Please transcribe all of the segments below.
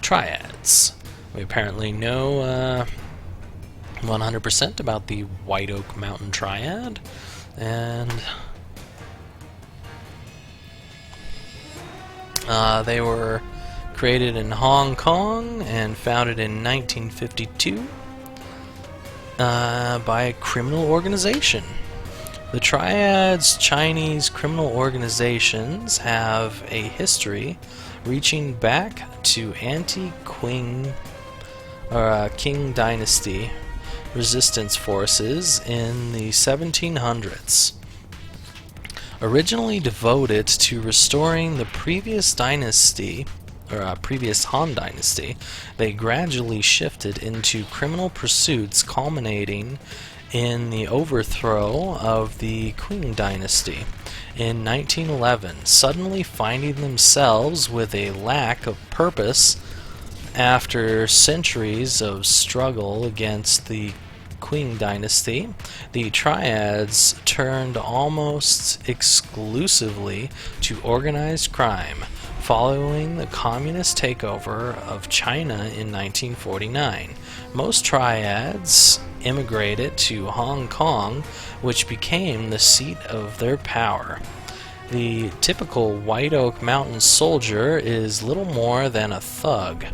Triads. We apparently know 100% about the White Oak Mountain Triad, and they were created in Hong Kong and founded in 1952 by a criminal organization. The Triad's Chinese criminal organizations have a history reaching back to anti-Qing Qing Dynasty resistance forces in the 1700s. Originally devoted to restoring the previous dynasty, previous Han Dynasty, they gradually shifted into criminal pursuits, culminating in the overthrow of the Qing Dynasty in 1911, suddenly finding themselves with a lack of purpose after centuries of struggle against the Qing Dynasty. The Triads turned almost exclusively to organized crime following the communist takeover of China in 1949. Most Triads immigrated to Hong Kong, which became the seat of their power. The typical White Oak Mountain soldier is little more than a thug.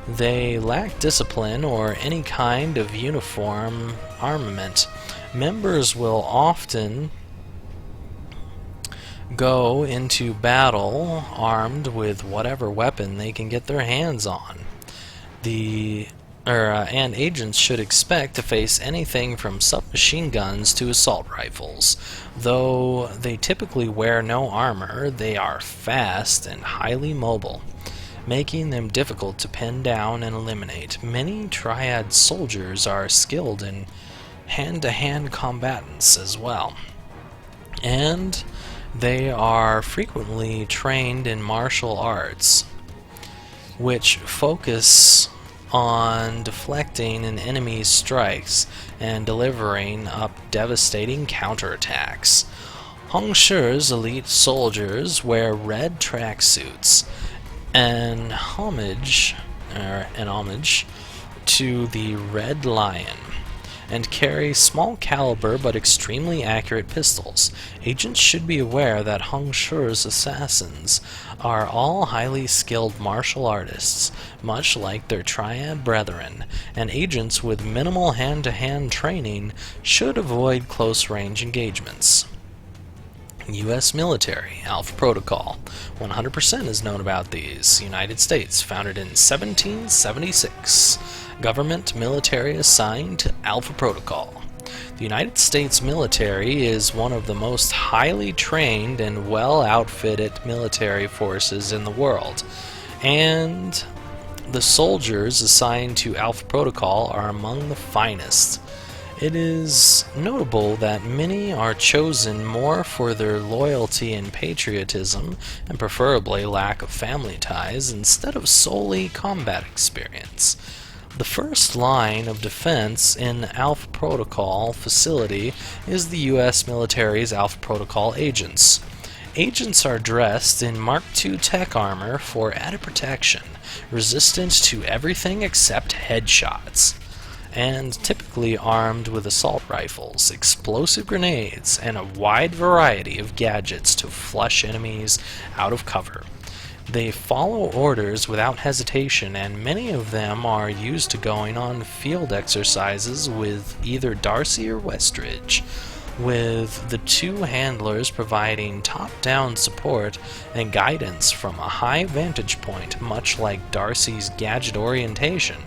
They lack discipline or any kind of uniform armament. Members will often go into battle armed with whatever weapon they can get their hands on. And agents should expect to face anything from submachine guns to assault rifles. Though they typically wear no armor, they are fast and highly mobile, making them difficult to pin down and eliminate. Many Triad soldiers are skilled in hand-to-hand combatants as well, and they are frequently trained in martial arts, which focus on deflecting an enemy's strikes and delivering up devastating counterattacks. Hong Shi's elite soldiers wear red tracksuits, an homage to the Red Lion, and carry small caliber but extremely accurate pistols. Agents should be aware that Hong Shi's assassins are all highly skilled martial artists, much like their Triad brethren, and agents with minimal hand-to-hand training should avoid close-range engagements. U.S. military, Alpha Protocol. 100% is known about these. United States, founded in 1776. Government military assigned to Alpha Protocol. The United States military is one of the most highly trained and well-outfitted military forces in the world, and the soldiers assigned to Alpha Protocol are among the finest. It is notable that many are chosen more for their loyalty and patriotism, and preferably lack of family ties, instead of solely combat experience. The first line of defense in Alpha Protocol facility is the U.S. military's Alpha Protocol agents. Agents are dressed in Mark II tech armor for added protection, resistant to everything except headshots, and typically armed with assault rifles, explosive grenades, and a wide variety of gadgets to flush enemies out of cover. They follow orders without hesitation, and many of them are used to going on field exercises with either Darcy or Westridge, with the two handlers providing top-down support and guidance from a high vantage point, much like Darcy's gadget orientation.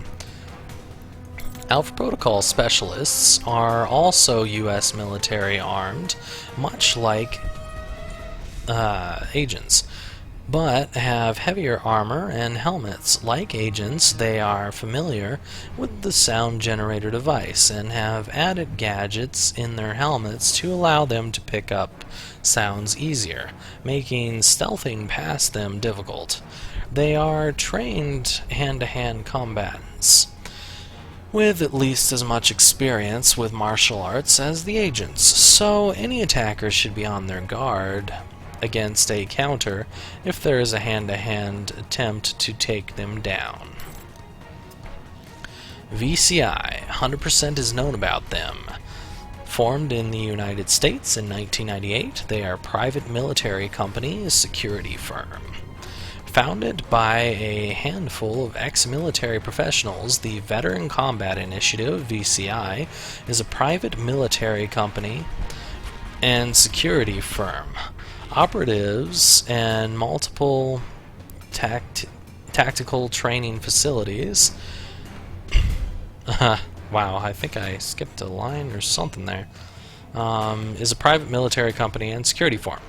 Alpha Protocol specialists are also U.S. military armed, much like agents, but have heavier armor and helmets. Like agents, they are familiar with the sound generator device and have added gadgets in their helmets to allow them to pick up sounds easier, making stealthing past them difficult. They are trained hand-to-hand combatants, with at least as much experience with martial arts as the agents, so any attacker should be on their guard against a counter if there is a hand-to-hand attempt to take them down. VCI, 100% is known about them. Formed in the United States in 1998, they are a private military company, a security firm. Founded by a handful of ex-military professionals, the Veteran Combat Initiative, VCI, is a private military company and security firm. Operatives and multiple tactical training facilities. Wow, I think I skipped a line or something there. Is a private military company and security firm.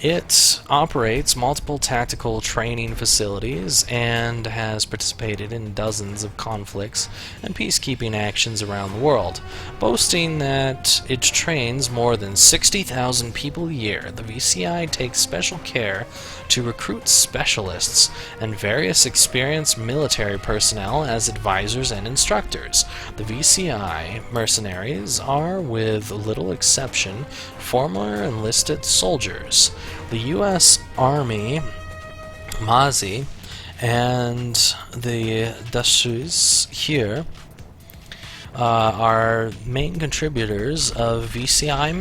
It operates multiple tactical training facilities and has participated in dozens of conflicts and peacekeeping actions around the world. Boasting that it trains more than 60,000 people a year, the VCI takes special care to recruit specialists and various experienced military personnel as advisors and instructors. The VCI mercenaries are, with little exception, former enlisted soldiers. The U.S. Army, Mazi, and the Dachshunds here are main contributors of VCI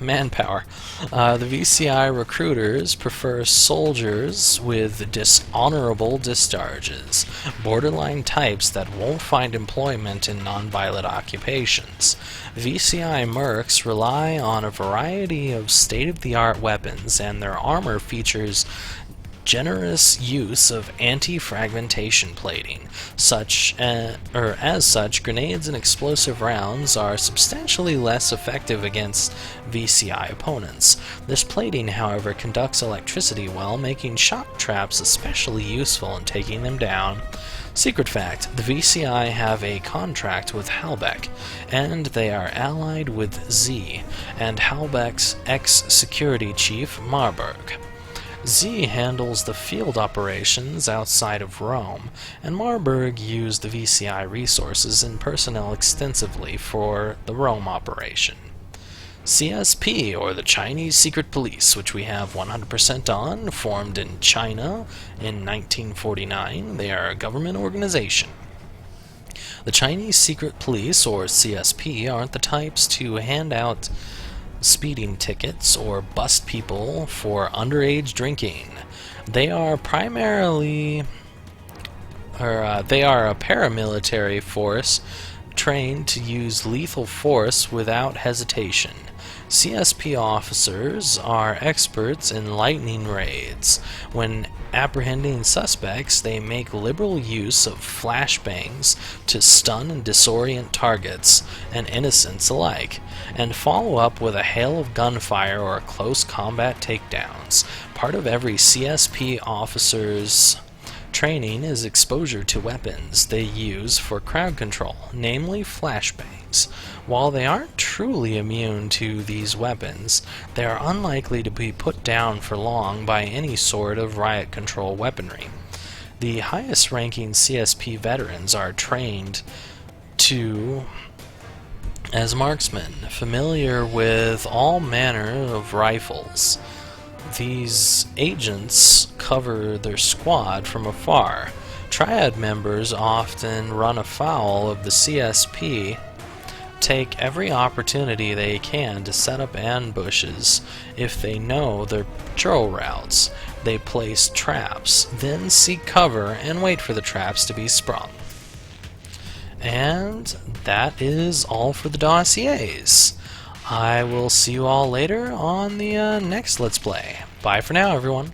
manpower. The VCI recruiters prefer soldiers with dishonorable discharges, borderline types that won't find employment in nonviolent occupations. VCI mercs rely on a variety of state-of-the-art weapons, and their armor features generous use of anti-fragmentation plating. As such, grenades and explosive rounds are substantially less effective against VCI opponents. This plating, however, conducts electricity well, making shock traps especially useful in taking them down. Secret fact, the VCI have a contract with Halbech, and they are allied with Z and Halbech's ex-security chief, Marburg. Z handles the field operations outside of Rome, and Marburg used the VCI resources and personnel extensively for the Rome operation. CSP, or the Chinese Secret Police, which we have 100% on, formed in China in 1949. They are a government organization. The Chinese Secret Police, or CSP, aren't the types to hand out speeding tickets or bust people for underage drinking. They are a paramilitary force trained to use lethal force without hesitation. CSP officers are experts in lightning raids. When apprehending suspects, they make liberal use of flashbangs to stun and disorient targets and innocents alike, and follow up with a hail of gunfire or close combat takedowns. Part of every CSP officer's training is exposure to weapons they use for crowd control, namely flashbangs. While they aren't truly immune to these weapons, they are unlikely to be put down for long by any sort of riot control weaponry. The highest-ranking CSP veterans are trained as marksmen, familiar with all manner of rifles. These agents cover their squad from afar. Triad members often run afoul of the CSP, take every opportunity they can to set up ambushes. If they know their patrol routes, they place traps, then seek cover and wait for the traps to be sprung. And that is all for the dossiers. I will see you all later on the next Let's Play. Bye for now, everyone.